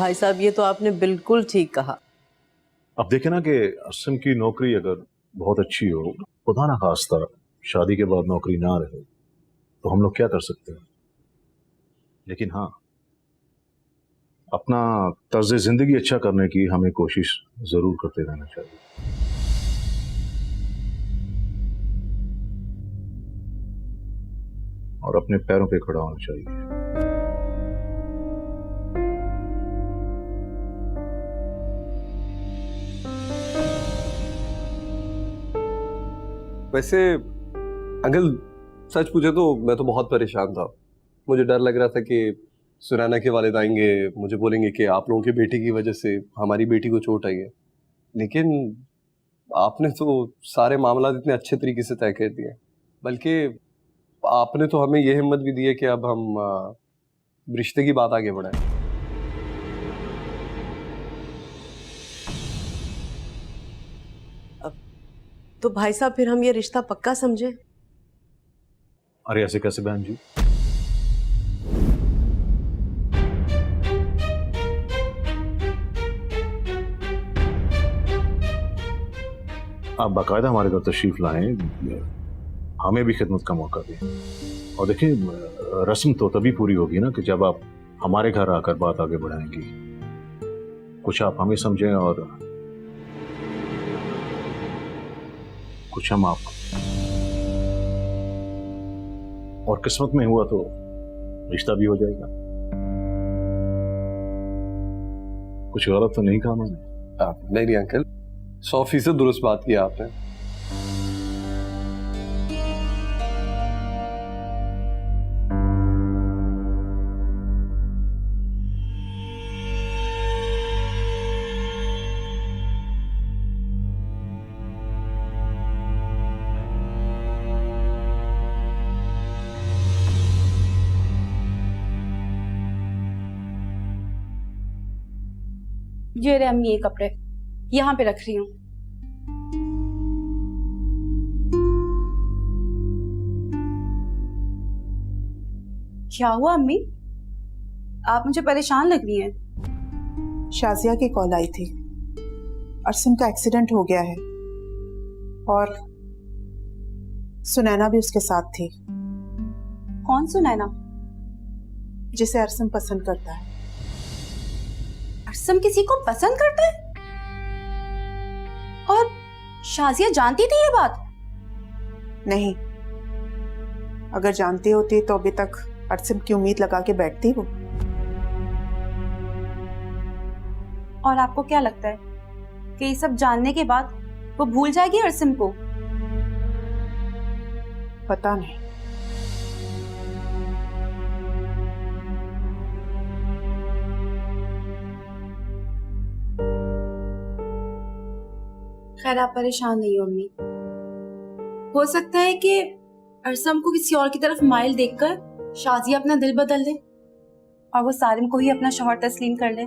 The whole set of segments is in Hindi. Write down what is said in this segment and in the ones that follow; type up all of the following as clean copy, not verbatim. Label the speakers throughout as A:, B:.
A: भाई साहब ये तो आपने बिल्कुल ठीक कहा।
B: अब देखे ना कि असम की नौकरी अगर बहुत अच्छी हो, खुदा ना खास्ता शादी के बाद नौकरी ना रहे, तो हम लोग क्या कर सकते हैं। लेकिन हाँ, अपना तर्ज जिंदगी अच्छा करने की हमें कोशिश जरूर करते रहना चाहिए। और अपने पैरों पे खड़ा होना चाहिए।
C: वैसे अंकल, सच पूछे तो मैं तो बहुत परेशान था। मुझे डर लग रहा था कि सुनैना के वालिद आएंगे, मुझे बोलेंगे कि आप लोगों की बेटी की वजह से हमारी बेटी को चोट आई है। लेकिन आपने तो सारे मामला इतने अच्छे तरीके से तय कर दिए। बल्कि आपने तो हमें ये हिम्मत भी दी है कि अब हम रिश्ते की बात आगे बढ़ाएं।
A: तो भाई साहब फिर हम ये रिश्ता पक्का समझे?
B: अरे ऐसे कैसे बहन जी? आप बाकायदा हमारे घर तशरीफ लाएं, हमें भी खिदमत का मौका दें। और देखिए, रस्म तो तभी पूरी होगी ना कि जब आप हमारे घर आकर बात आगे बढ़ाएंगी। कुछ आप हमें समझें और कुछ हम आप। और किस्मत में हुआ तो रिश्ता भी हो जाएगा। कुछ गलत तो नहीं कहा मैंने?
C: नहीं अंकल, 100% दुरुस्त बात की आपने।
D: ये रहे अम्मी, ये कपड़े यहाँ पे रख रही हूँ। क्या हुआ अम्मी, आप मुझे परेशान लग रही हैं।
E: शाजिया की कॉल आई थी, अरसम का एक्सीडेंट हो गया है और सुनैना भी उसके साथ थी।
D: कौन सुनैना?
E: जिसे अरसम पसंद करता है।
D: अरसम किसी को पसंद करता है? और शाजिया जानती थी ये बात?
E: नहीं, अगर जानती होती तो अभी तक अरसम की उम्मीद लगा के बैठती वो।
D: और आपको क्या लगता है कि ये सब जानने के बाद वो भूल जाएगी अरसम को?
E: पता नहीं।
D: खैर आप परेशान नहीं हो अम्मी। हो सकता है कि अरसम को किसी और की तरफ माइल देखकर शाजिया अपना दिल बदल ले और वो सारिम को ही अपना शौहर तस्लीम कर ले,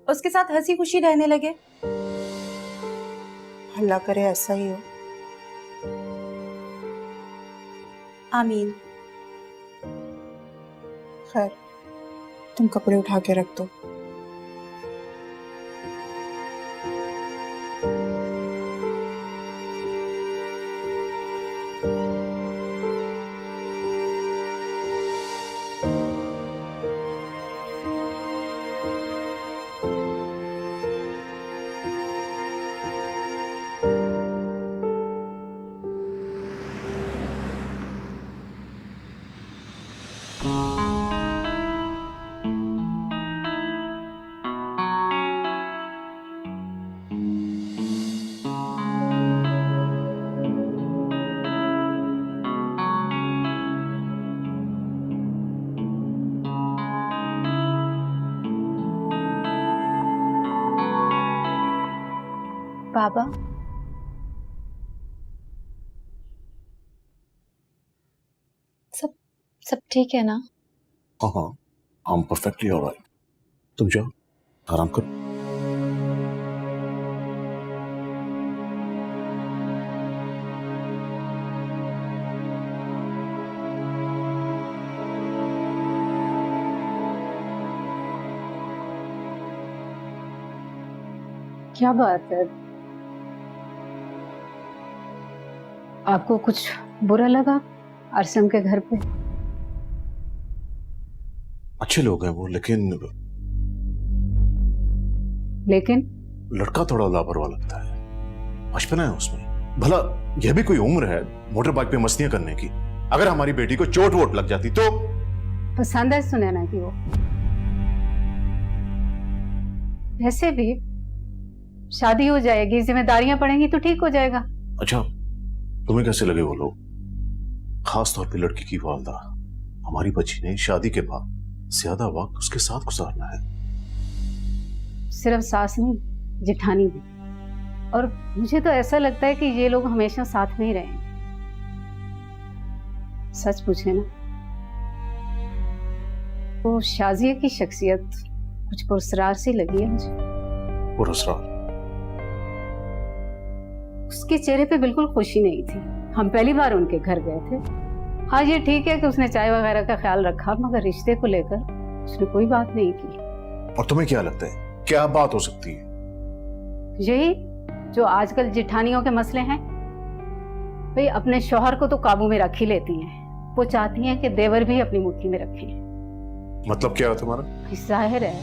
D: उसके साथ हंसी खुशी रहने लगे।
E: अल्लाह करे ऐसा ही हो।
D: आमीन।
E: खैर, तुम कपड़े उठा के रख दो।
D: बाबा, सब सब ठीक है ना?
B: हाँ हाँ, हम परफेक्टली ऑलराइट। तुम जाओ, आराम करो।
F: क्या बात है? आपको कुछ बुरा लगा अरसम के घर पे?
B: अच्छे लोग हैं वो, लेकिन लड़का थोड़ा लापरवाह लगता है। बचपना है उसमें। भला यह भी कोई उम्र है मोटर बाइक पे मस्तियां करने की? अगर हमारी बेटी को चोट वोट लग जाती तो?
F: पसंद है सुनैना की वो। वैसे भी शादी हो जाएगी, जिम्मेदारियां पड़ेंगी तो ठीक हो जाएगा।
B: अच्छा, तुम्हें कैसे लगे वो लोग? खास तौर पे लड़की की वालदा। हमारी बच्ची ने शादी के बाद ज्यादा वक्त उसके साथ गुजारना है।
F: सिर्फ सास नहीं, जेठानी भी। और मुझे तो ऐसा लगता है कि ये लोग हमेशा साथ में ही रहेंगे। सच पूछे ना तो शाजिया की शख्सियत कुछ पुरस्कार सी लगी है मुझे।
B: पुरस्कार?
F: उसके चेहरे पे बिल्कुल खुशी नहीं थी। हम पहली बार उनके घर गए थे। हाँ, ये ठीक है कि उसने चाय वगैरह का ख्याल रखा, मगर रिश्ते को लेकर उसने कोई बात नहीं की।
B: और तुम्हें क्या लगता है क्या बात हो सकती है?
F: यही जो आजकल जेठानियों के मसले हैं। भाई अपने शौहर को तो काबू में रख ही लेती हैं, वो चाहती हैं कि देवर भी अपनी मुट्ठी में रखें।
B: मतलब क्या है तुम्हारा?
F: जाहिर है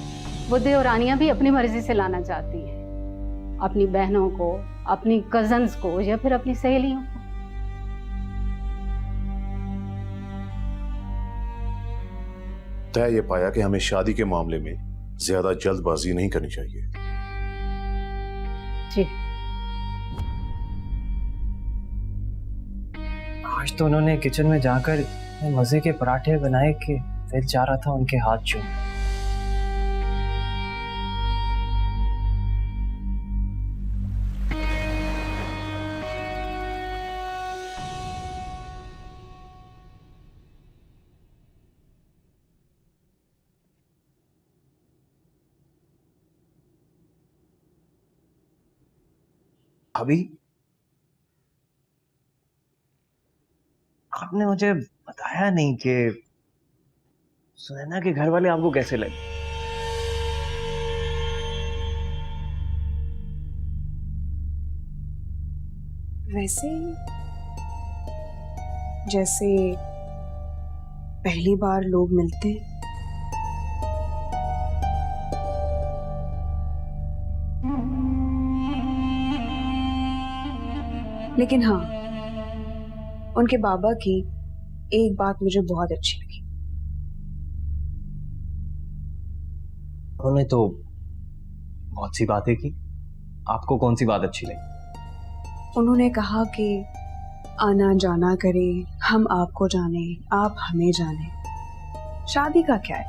F: वो देवरानियां भी अपनी मर्जी से लाना चाहती हैं, अपनी बहनों को, अपनी कजन्स को, या फिर अपनी सहेलियों को।
B: तय ये पाया कि हमें शादी के मामले में ज्यादा जल्दबाजी नहीं करनी चाहिए।
F: जी।
G: आज तो उन्होंने किचन में जाकर मजे के पराठे बनाए कि दिल चाह रहा था उनके हाथ चूम। अभी आपने मुझे बताया नहीं कि सुनैना के घर वाले आपको कैसे लगे।
E: वैसे जैसे पहली बार लोग मिलते हैं। लेकिन हाँ, उनके बाबा की एक बात मुझे बहुत अच्छी लगी।
G: उन्होंने तो बहुत सी बातें की, आपको कौन सी बात अच्छी लगी?
E: उन्होंने कहा कि आना जाना करें, हम आपको जाने, आप हमें जाने। शादी का क्या है,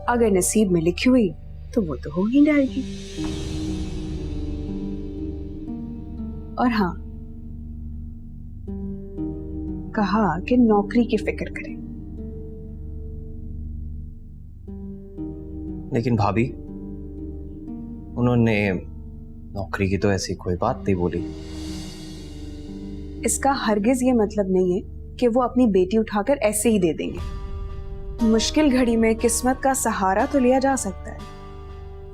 E: अगर नसीब में लिखी हुई तो वो तो हो ही जाएगी। और हाँ, कहा कि नौकरी की फिक्र करें।
G: लेकिन भाभी, उन्होंने नौकरी की तो ऐसी कोई बात नहीं बोली।
E: इसका हरगिज ये मतलब नहीं है कि वो अपनी बेटी उठाकर ऐसे ही दे देंगे। मुश्किल घड़ी में किस्मत का सहारा तो लिया जा सकता है,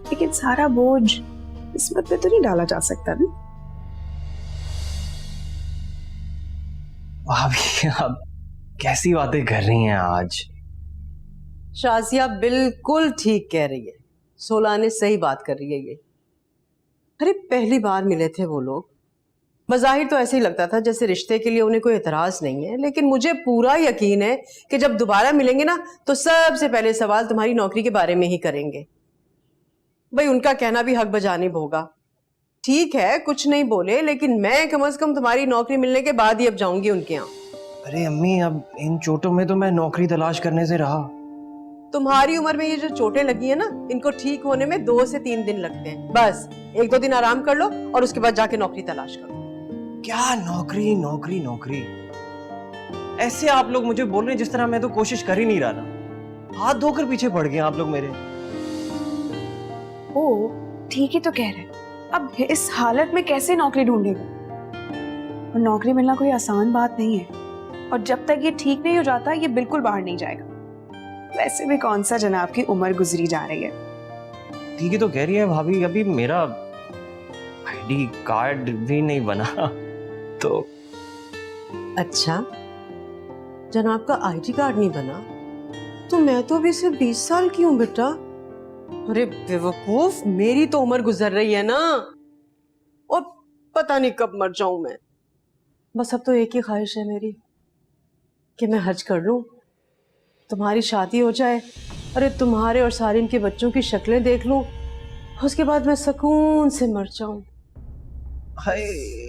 E: लेकिन सारा बोझ किस्मत पे तो नहीं डाला जा सकता ना।
G: भाभी आप कैसी बातें कर रही हैं आज?
A: शाजिया बिल्कुल ठीक कह रही है। सोलाने सही बात कर रही है ये। अरे पहली बार मिले थे वो लोग, बज़ाहिर तो ऐसे ही लगता था जैसे रिश्ते के लिए उन्हें कोई एतराज नहीं है, लेकिन मुझे पूरा यकीन है कि जब दोबारा मिलेंगे ना तो सबसे पहले सवाल तुम्हारी नौकरी के बारे में ही करेंगे। भाई उनका कहना भी हक बजानिब होगा। ठीक है कुछ नहीं बोले, लेकिन मैं कम से कम तुम्हारी नौकरी मिलने के बाद ही अब जाऊंगी उनके यहाँ।
G: अरे अम्मी, अब इन चोटों में तो मैं नौकरी तलाश करने से रहा।
A: तुम्हारी उम्र में ये जो चोटें लगी है ना, इनको ठीक होने में 2 से 3 दिन लगते हैं। बस 1-2 दिन आराम कर लो और उसके बाद जाके नौकरी तलाश करो।
G: क्या नौकरी नौकरी नौकरी? ऐसे आप लोग मुझे बोल रहे हैं जिस तरह मैं तो कोशिश कर ही नहीं रहा ना। हाथ धोकर पीछे पड़ गए आप लोग मेरे।
E: ओ ठीक ही तो कह रहे हैं। अब इस हालत में कैसे नौकरी ढूंढेगा? और नौकरी मिलना कोई आसान बात नहीं है, और जब तक ये ठीक नहीं हो जाता ये बिल्कुल बाहर नहीं जाएगा। वैसे भी कौन सा जनाब की उम्र गुजरी जा रही है।
G: ठीक ही तो कह रही है भाभी, अभी मेरा आईडी कार्ड भी नहीं बना तो
A: अच्छा, जनाब का आईडी कार्ड नहीं बना तो मैं तो अभी सिर्फ 20 साल की हूँ बेटा। अरे बेवकूफ, मेरी तो उम्र गुजर रही है ना, और पता नहीं कब मर जाऊं मैं। बस अब तो एक ही ख्वाहिश है मेरी कि मैं हज कर लूं, तुम्हारी शादी हो जाए, अरे तुम्हारे और सारिम के बच्चों की शक्लें देख लूं, उसके बाद मैं सुकून से मर जाऊं।
G: हाय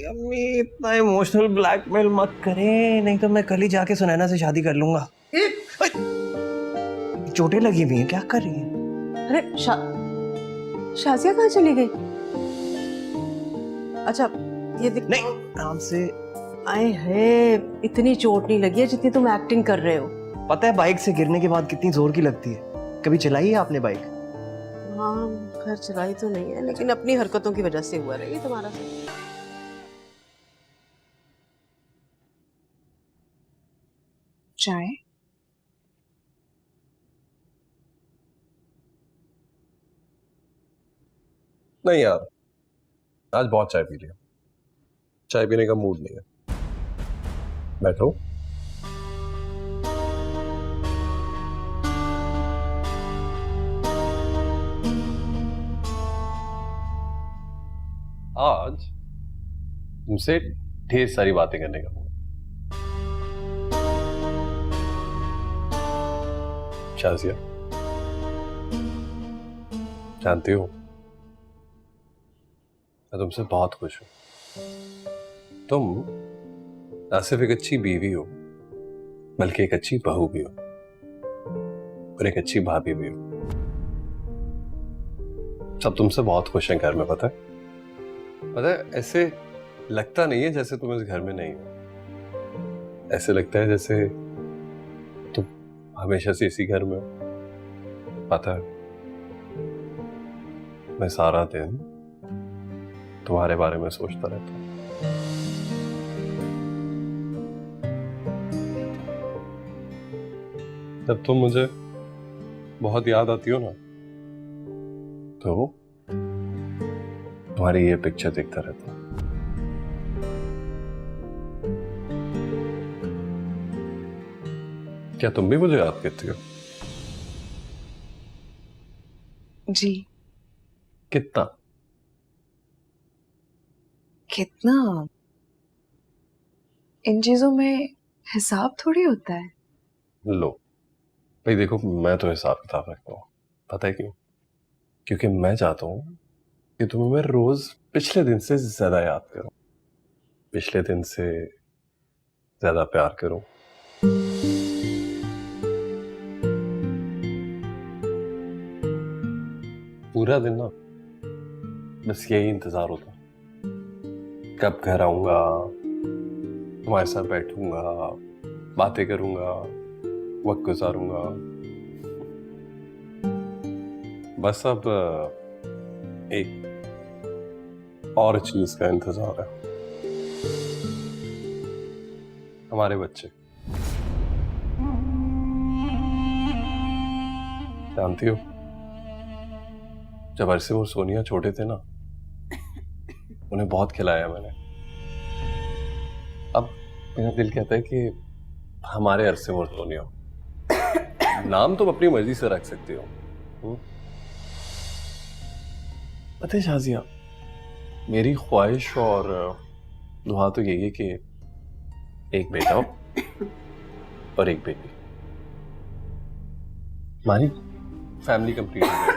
G: अम्मी, इतना इमोशनल ब्लैकमेल मत करें, नहीं तो मैं कल ही जाके सुनैना से शादी कर लूंगा। चोटें लगी हुई हैं, क्या कर रही हैं?
A: अरे शाजिया कहाँ चली गई? अच्छा ये देख,
G: नहीं आराम से।
A: आए है, इतनी चोट नहीं लगी है जितनी तुम एक्टिंग कर रहे हो।
G: पता है बाइक से गिरने के बाद कितनी जोर की लगती है? कभी चलाई है आपने बाइक?
A: हाँ, खैर चलाई तो नहीं है, लेकिन अपनी हरकतों की वजह से हुआ रही तुम्हारा।
E: चाय?
C: नहीं यार, आज बहुत चाय पी लिया, चाय पीने का मूड नहीं है। बैठो। आज तुमसे ढेर सारी बातें करने का मूड। शाजिया, जानती हो मैं तुमसे बहुत खुश हूं। तुम न सिर्फ एक अच्छी बीवी हो, बल्कि एक अच्छी बहू भी हो और एक अच्छी भाभी भी हो। सब तुमसे बहुत खुश हैं घर में, पता है ऐसे लगता नहीं है जैसे तुम इस घर में नहीं हो। ऐसे लगता है जैसे तुम हमेशा से इसी घर में हो। पता है मैं सारा दिन तुम्हारे बारे में सोचता रहता हूं। जब तुम मुझे बहुत याद आती हो ना, तो तुम्हारी ये पिक्चर देखता रहता हूं। क्या तुम भी मुझे याद करती हो?
E: जी।
C: कितना?
E: कितना? इन चीजों में हिसाब थोड़ी होता है।
C: लो भाई, देखो मैं तो हिसाब किताब रखता हूँ। पता है क्यों? क्योंकि मैं चाहता हूँ कि तुम्हें मैं रोज पिछले दिन से ज्यादा याद करूं, पिछले दिन से ज्यादा प्यार करूं। पूरा दिन ना बस यही इंतजार होता, कब घर आऊंगा, तुम्हारे साथ बैठूंगा, बातें करूंगा, वक्त गुजारूंगा। बस अब एक और चीज का इंतजार है, हमारे बच्चे। जानती हो, जब अरसिम और सोनिया छोटे थे ना, उन्हें बहुत खिलाया मैंने। अब मेरा दिल कहता है कि हमारे अरसिम और सोनिया। नाम तुम अपनी मर्जी से रख सकते हो। पता है शाजिया, मेरी ख्वाहिश और दुआ तो यही है कि एक बेटा हो और एक बेटी। हमारी फैमिली कंप्लीट हो गई।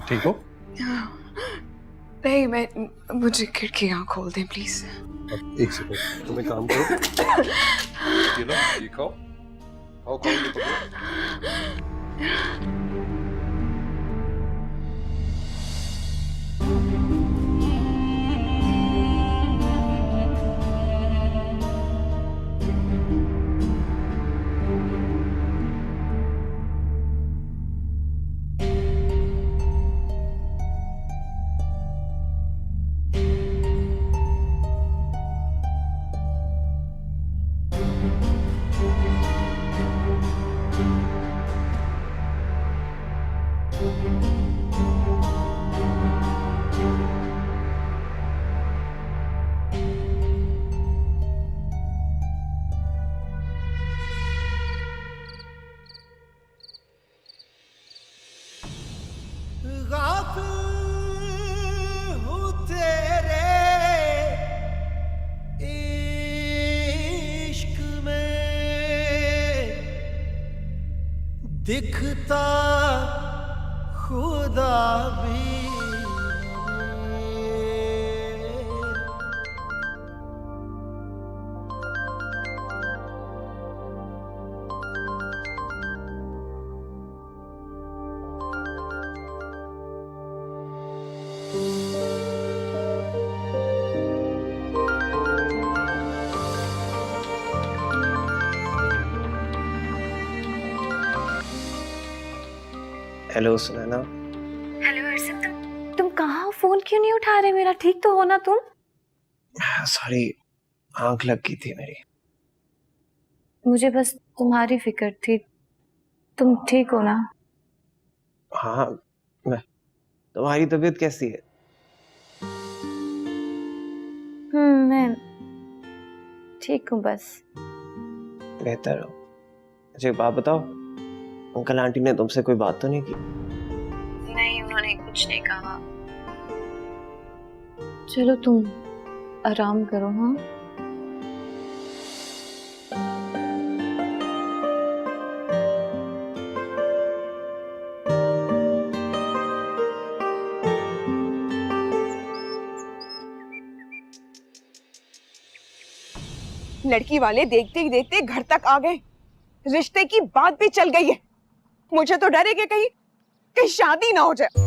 C: ठीक हो?
E: नहीं, मुझे खिड़कियां खोल दें प्लीज।
C: एक सेकंड, तुम एक काम करो, ये लो, ये खाओ, खाओ खाओ, ये पकड़ो।
H: दिखता खुदा भी
G: हेलो सुनैना।
E: हेलो अर्षद, तुम कहाँ? फोन क्यों नहीं उठा रहे मेरा? ठीक तो हो ना तुम?
G: सॉरी, आंख लग गई थी मेरी।
E: मुझे बस तुम्हारी फिक्र थी। तुम ठीक हो ना?
G: हाँ, मैं तुम्हारी तबीयत कैसी है?
E: मैं ठीक हूँ बस।
G: बेहतर हो। मुझे एक बात बताओ, अंकल आंटी ने तुमसे कोई बात तो नहीं की?
E: नहीं, उन्होंने कुछ नहीं कहा। चलो तुम आराम करो। हाँ,
I: लड़की वाले देखते ही देखते घर तक आ गए। रिश्ते की बात भी चल गई है। मुझे तो डर है कि कहीं कहीं शादी ना हो जाए।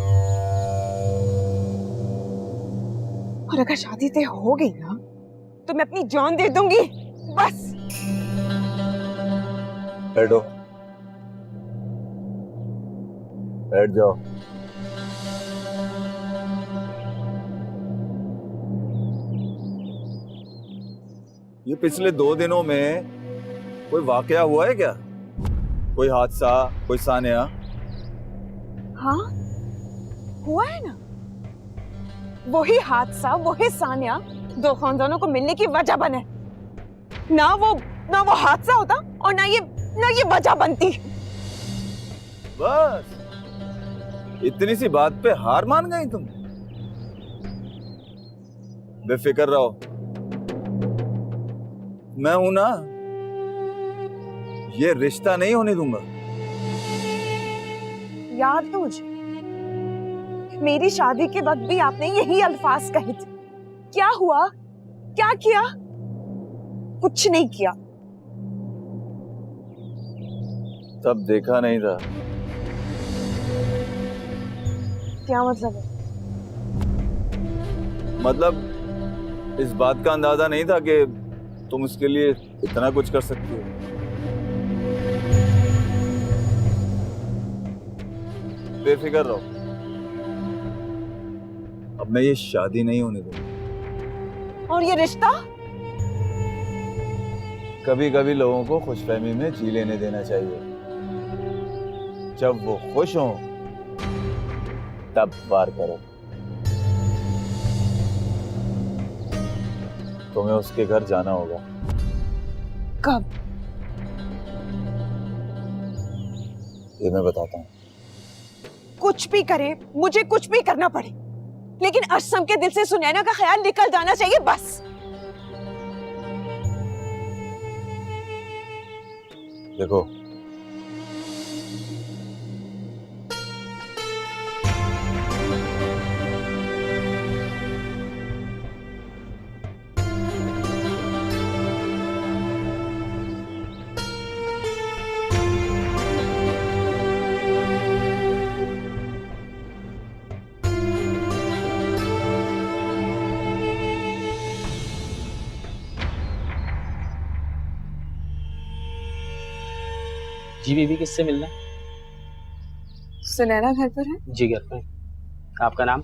I: और अगर शादी तय हो गई ना तो मैं अपनी जान दे दूंगी। बस
J: बैठो, बैठ जाओ। ये पिछले 2 दिनों में कोई वाकया हुआ है क्या? कोई हादसा, कोई सान्या?
I: हाँ, हुआ है ना। वही हादसा, वही सान्या दो खानदानों को मिलने की वजह बने। ना वो हादसा होता और ना ये वजह बनती।
J: बस इतनी सी बात पे हार मान गई तुम? बेफिक्र रहो, मैं हूं ना। ये रिश्ता नहीं होने दूंगा।
I: याद है मुझे, मेरी शादी के वक्त भी आपने यही अल्फाज कहे थे। क्या हुआ? क्या किया? कुछ नहीं किया।
J: तब देखा नहीं था।
I: क्या मतलब है?
J: मतलब इस बात का अंदाजा नहीं था कि तुम उसके लिए इतना कुछ कर सकती हो। बेफिक्र रहो, अब मैं ये शादी नहीं होने दूंगा।
I: और ये रिश्ता?
J: कभी कभी लोगों को खुशफहमी में जी लेने देना चाहिए। जब वो खुश हों तब वार करो। तुम्हें उसके घर जाना होगा।
I: कब?
J: ये मैं बताता हूँ।
I: कुछ भी करे, मुझे कुछ भी करना पड़े, लेकिन असम के दिल से सुनैना का ख्याल निकल जाना चाहिए। बस
J: देखो,
K: जी बीबी, किससे मिलना है?
I: सुनैना घर पर है।
K: जी घर पे। आपका नाम?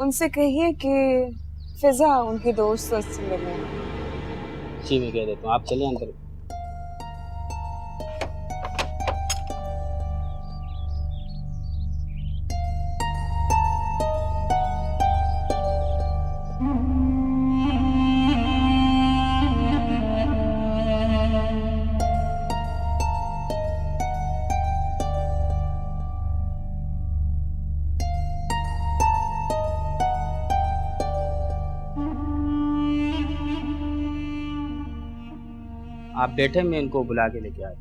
I: उनसे कहिए कि फिजा उनकी दोस्त से मिलने है।
K: जी मैं कह देता हूँ, आप चलिए अंदर। आप बैठे, मैं इनको बुला के लेके आया।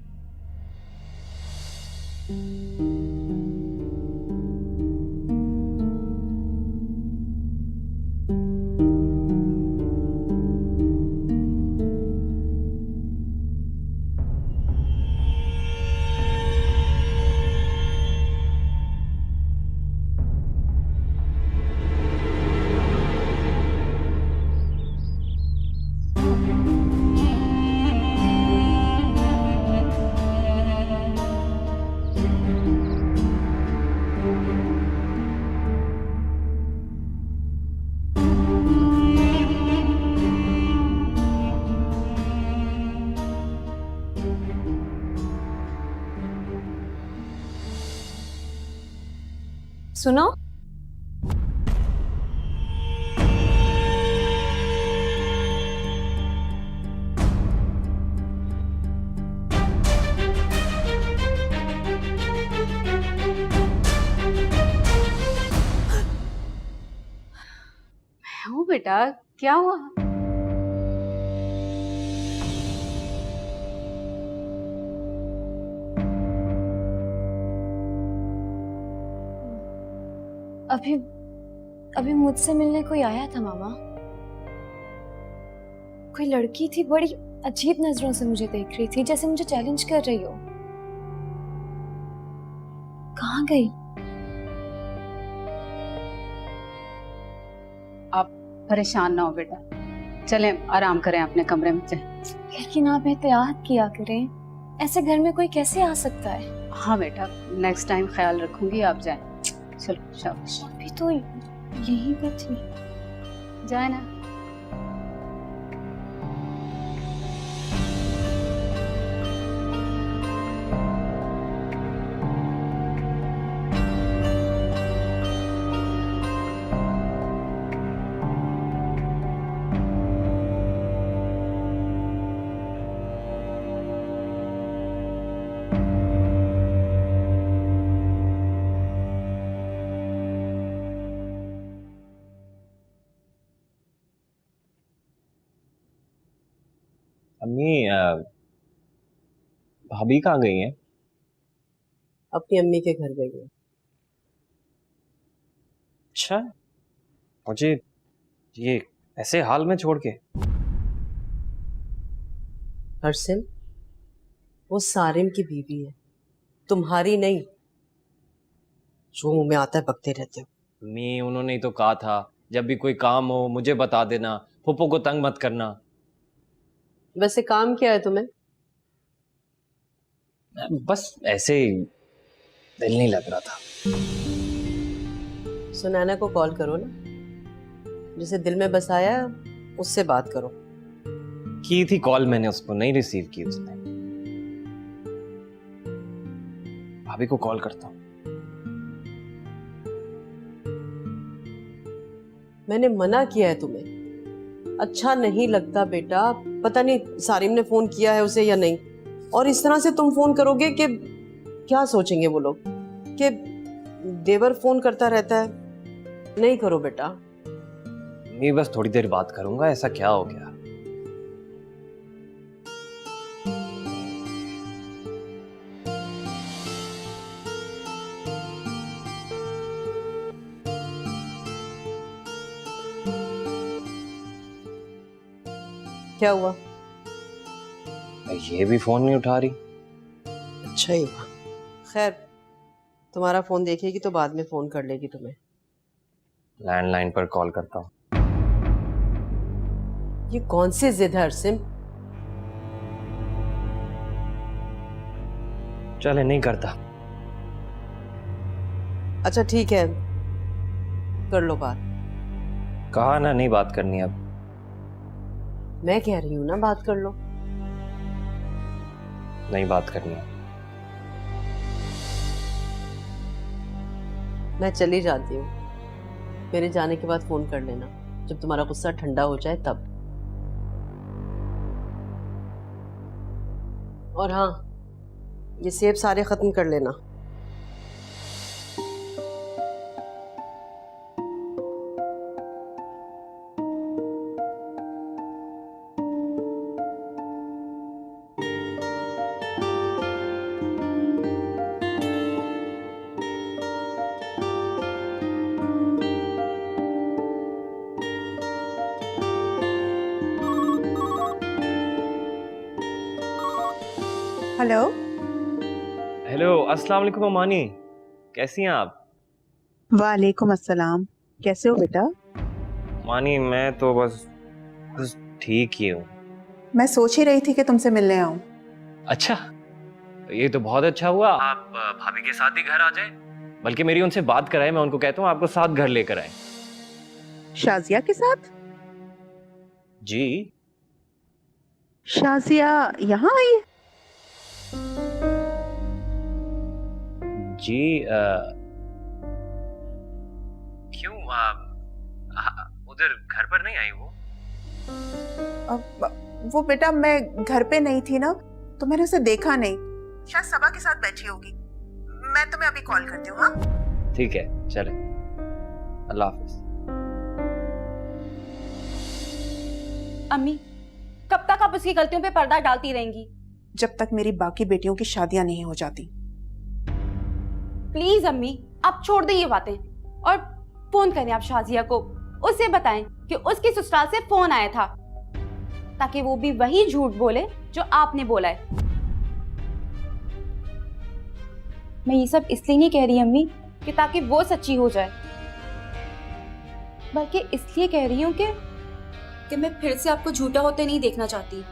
I: सुनो,
F: क्यों बेटा, क्या हुआ?
D: अभी अभी मुझसे मिलने कोई आया था मामा। कोई लड़की थी, बड़ी अजीब नजरों से मुझे देख रही थी, जैसे मुझे चैलेंज कर रही हो। कहाँ गई?
F: आप परेशान ना हो बेटा, चलें आराम करें अपने कमरे में चलें।
D: लेकिन आप एहतियात किया करें, ऐसे घर में कोई कैसे आ सकता है?
F: हाँ बेटा, नेक्स्ट टाइम ख्याल रखूंगी, आप जाएं। चलो शाबाश।
D: अभी तो यहीं पे थी।
F: जाए ना।
G: अम्मी, भाभी कहाँ गई हैं?
A: अपनी अम्मी के घर गई है।
G: अच्छा, मुझे ये ऐसे हाल में छोड़ के?
A: हरसिन, वो सारिम की बीवी है, तुम्हारी नहीं। जो मुंह में आता है बकते रहते हो।
G: अम्मी, उन्होंने ही तो कहा था जब भी कोई काम हो मुझे बता देना, फूफो को तंग मत करना।
A: वैसे काम क्या है तुम्हें?
G: बस ऐसे ही दिल नहीं लग रहा था।
A: सुनैना को कॉल करो ना, जिसे दिल में बसाया उससे बात करो।
G: की थी कॉल मैंने, उसको नहीं रिसीव की उसने। भाभी को कॉल करता हूँ।
A: मैंने मना किया है तुम्हें, अच्छा नहीं लगता बेटा। पता नहीं सारिम ने फोन किया है उसे या नहीं, और इस तरह से तुम फोन करोगे कि क्या सोचेंगे वो लोग कि देवर फोन करता रहता है। नहीं करो बेटा।
G: मैं बस थोड़ी देर बात करूंगा, ऐसा क्या हो गया?
A: क्या हुआ?
G: ये भी फोन नहीं उठा रही।
A: अच्छा ही हुआ। खैर, तुम्हारा फोन देखेगी तो बाद में फोन कर लेगी तुम्हें।
G: लैंडलाइन पर कॉल करता हूँ।
A: ये कौन सी जिद है हरसिम?
G: चले, नहीं करता।
A: अच्छा ठीक है, कर लो बात।
G: कहा ना नहीं बात करनी अब।
A: मैं कह रही हूँ ना बात कर लो।
G: नहीं बात करनी है।
A: मैं चली जाती हूँ, मेरे जाने के बाद फोन कर लेना जब तुम्हारा गुस्सा ठंडा हो जाए तब। और हाँ, ये सेब सारे खत्म कर लेना।
I: हेलो।
G: हेलो, अस्सलाम वालेकुम अमानी, कैसी हैं आप?
I: वालेकुम अस्सलाम। कैसे हो बेटा?
G: मानी मैं तो बस ठीक ही हूँ।
I: मैं सोच ही रही थी कि तुमसे मिलने आऊं।
G: अच्छा, ये तो बहुत अच्छा हुआ। आप भाभी के साथ ही घर आ जाए, बल्कि मेरी उनसे बात कराए। मैं उनको कहता हूँ आपको साथ घर लेकर आए।
I: शाजिया के साथ?
G: जी।
I: शाजिया यहाँ आई है?
G: जी क्यों उधर घर पर नहीं आई वो?
I: वो बेटा मैं घर पे नहीं थी ना, तो मैंने उसे देखा नहीं। शायद सबा के साथ बैठी होगी। मैं तुम्हें अभी कॉल करती हूँ। हाँ
G: ठीक है, चले, अल्लाह हाफिज।
D: अम्मी, कब तक आप उसकी गलतियों पे पर्दा डालती रहेंगी?
I: जब तक मेरी बाकी बेटियों की शादियां नहीं हो जाती।
D: प्लीज अम्मी, आप छोड़ दें ये बातें और फोन करें आप शाजिया को। उसे बताएं कि उसकी ससुराल से फोन आया था, ताकि वो भी वही झूठ बोले जो आपने बोला है। मैं ये सब इसलिए नहीं कह रही अम्मी कि ताकि वो सच्ची हो जाए, बल्कि इसलिए कह रही हूँ कि मैं फिर से आपको झूठा होते नहीं देखना चाहती।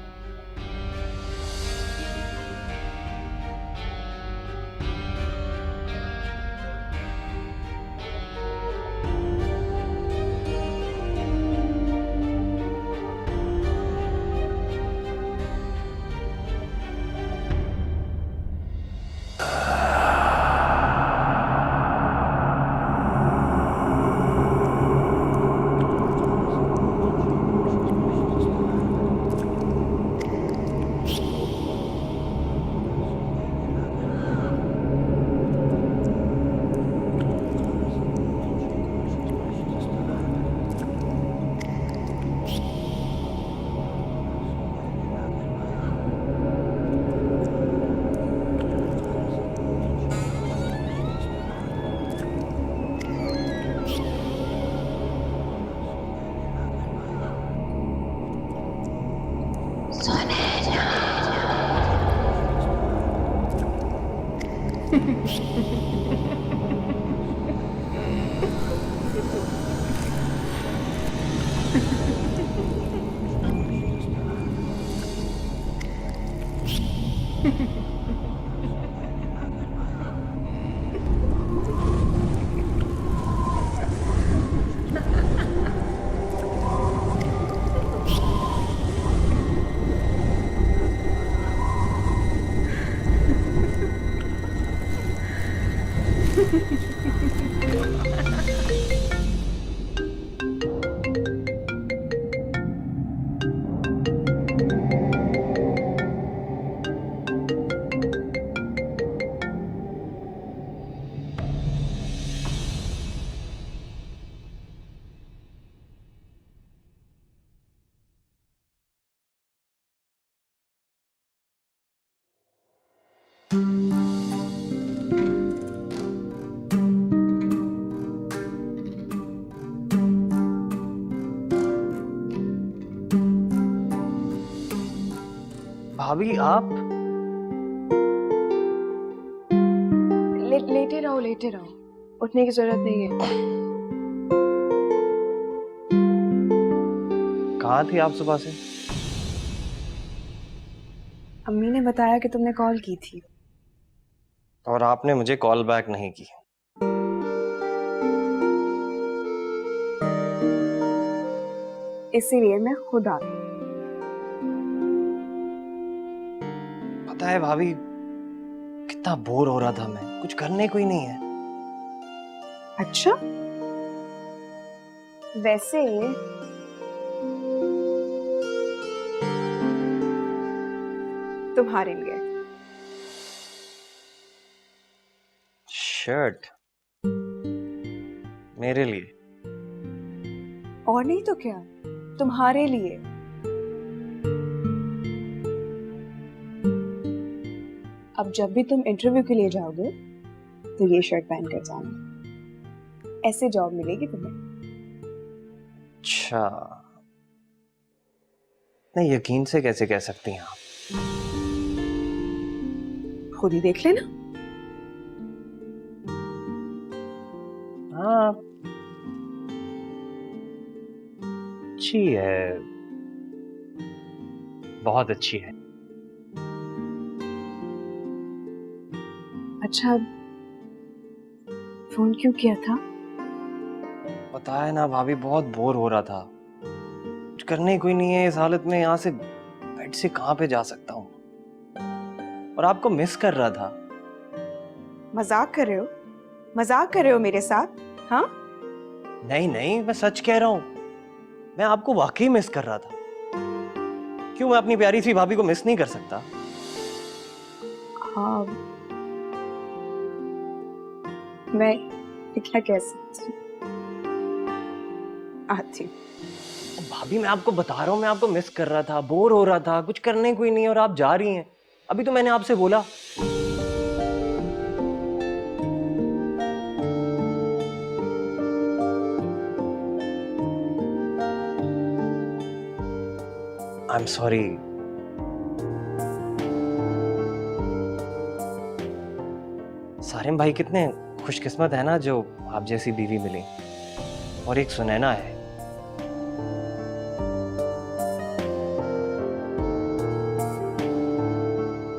G: भाभी आप
E: लेटे रहो, लेटे रहो, उठने की जरूरत नहीं है।
G: कहाँ थी आप सुबह से?
E: अम्मी ने बताया कि तुमने कॉल की थी।
G: और आपने मुझे कॉल बैक नहीं की।
E: इसीलिए मैं खुद आ गई।
G: पता है भाभी, कितना बोर हो रहा था मैं, कुछ करने को ही नहीं है।
E: अच्छा, वैसे तुम्हारे लिए
G: शर्ट मेरे लिए?
E: और नहीं तो क्या, तुम्हारे लिए। अब जब भी तुम इंटरव्यू के लिए जाओगे तो ये शर्ट पहन कर जाना, ऐसे जॉब मिलेगी तुम्हें।
G: अच्छा, नहीं, यकीन से कैसे कह सकती हैं आप?
E: खुद ही देख लेना।
G: हाँ, अच्छी है, बहुत अच्छी है।
E: अच्छा, फोन क्यों किया था?
G: पता है ना भाभी, बहुत बोर हो रहा था। कुछ करने कोई नहीं है इस हालत में, यहाँ से बेड से कहाँ पे जा सकता हूँ, और आपको मिस कर रहा था।
E: मजाक कर रहे हो? मजाक कर रहे हो मेरे साथ? हाँ,
G: नहीं नहीं, मैं सच कह रहा हूँ, मैं आपको वाकई मिस कर रहा था। क्यों मैं अपनी प्यारी सी भाभी को मिस नहीं कर सकता?
E: हाँ, मैं क्या कह सकती हूँ? आती हूँ।
G: भाभी मैं आपको बता रहा हूँ, मैं आपको मिस कर रहा था, बोर हो रहा था, कुछ करने कोई नहीं, और आप जा रही हैं। अभी तो मैंने आपसे बोला। I am sorry. सारिम भाई कितने खुशकिस्मत है ना, जो आप जैसी बीवी मिली, और एक सुनैना है।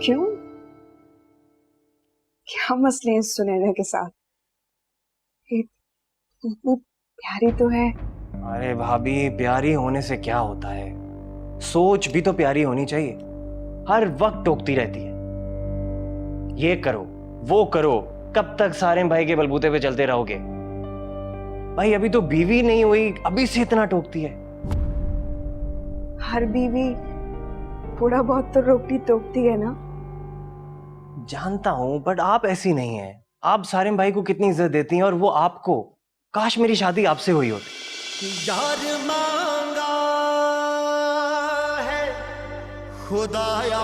E: क्यों? क्या मसले हैं इस सुनैना के साथ? वो प्यारी तो है।
G: अरे भाभी, प्यारी होने से क्या होता है, सोच भी तो प्यारी होनी चाहिए। हर वक्त टोकती रहती है, ये करो वो करो, कब तक सारिम भाई के बलबूते पे चलते रहोगे? भाई अभी तो बीवी नहीं हुई, अभी से इतना टोकती है।
E: हर बीवी थोड़ा बहुत तो रोकती टोकती है ना।
G: जानता हूं, बट आप ऐसी नहीं हैं। आप सारिम भाई को कितनी इज्जत देती हैं, और वो आपको। काश मेरी शादी आपसे हुई होती।
H: यार मांगा है खुदाया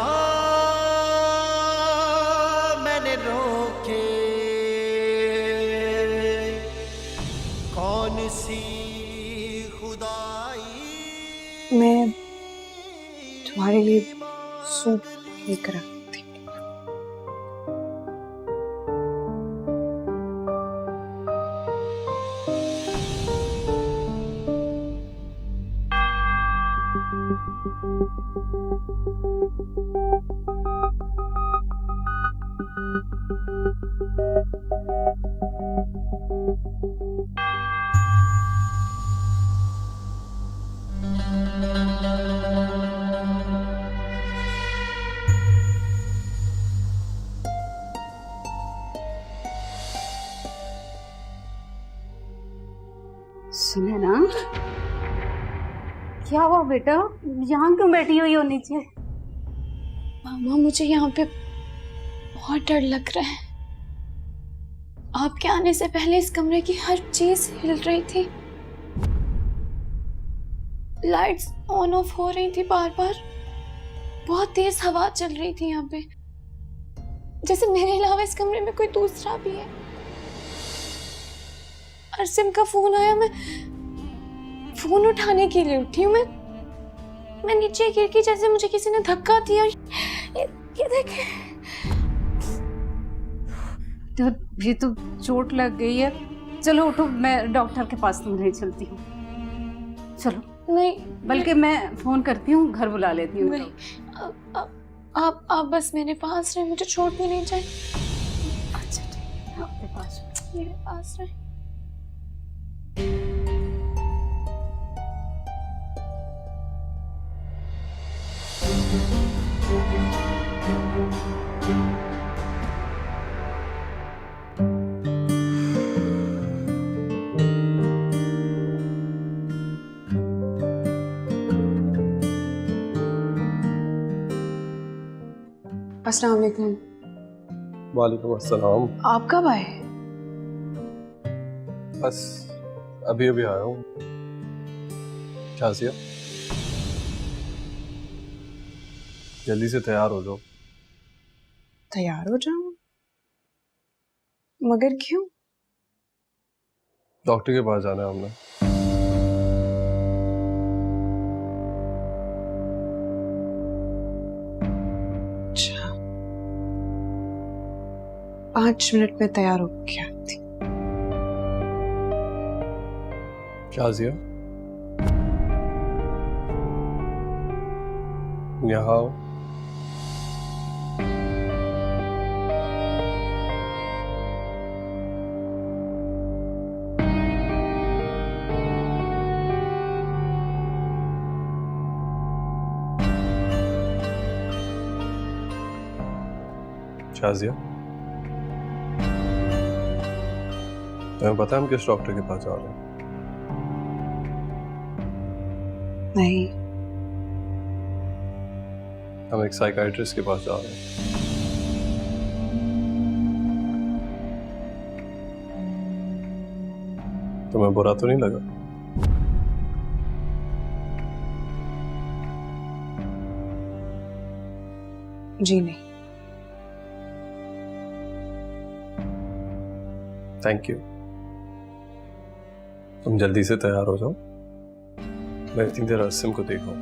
H: मैंने रोके, कौन सी खुदाई।
E: मैं तुम्हारे लिए सूप लेकर आती हूँ।
F: सुने ना, क्या हुआ बेटा? यहाँ क्यों बैठी हुई हो नीचे?
D: मामा, मुझे यहाँ पे बहुत डर लग रहा है। आपके आने से पहले इस कमरे की हर चीज हिल रही थी, लाइट्स ऑन ऑफ हो रही थी बार बार, बहुत तेज हवा चल रही थी यहाँ पे, जैसे मेरे अलावा इस कमरे में कोई दूसरा भी है। अरसिम का फोन आया, मैं फोन उठाने के लिए उठी हूँ। मैं नीचे गिर गई, जैसे मुझे किसी ने धक्का दिया। ये देखे,
F: तो ये तो चोट लग गई है। चलो उठो, मैं डॉक्टर के पास तुम्हें चलती हूँ। चलो।
D: नहीं,
F: बल्कि मैं फोन करती हूँ, घर बुला लेती हूँ।
D: नहीं, आप बस मेरे पास रहे, मुझे चोट भी नहीं चाहिए।
F: अच्छा ठीक है, आपके पास
D: मेरे पास रहे।
E: अस्सलाम वालेकुम।
C: वालेकुम अस्सलाम।
E: आप कब आए?
C: बस अभी अभी आया हूँ। शाजिया, जल्दी से तैयार हो जाओ।
E: तैयार हो जाऊं? मगर क्यों?
C: डॉक्टर के पास जाना है हमने।
E: अच्छा, 5 मिनट में तैयार हो गया थी।
C: शाजिया, यहाँ आओ। शाजिया, तुम्हें पता है हम किस डॉक्टर के पास जा रहे हैं?
E: नहीं,
C: हम एक साइकाइट्रिस्ट के पास जा रहे हैं। तुम्हें बुरा तो नहीं लगा?
E: जी नहीं।
C: Thank you. तुम जल्दी से तैयार हो जाओ, मैं इतनी देर रस्म को देखूं।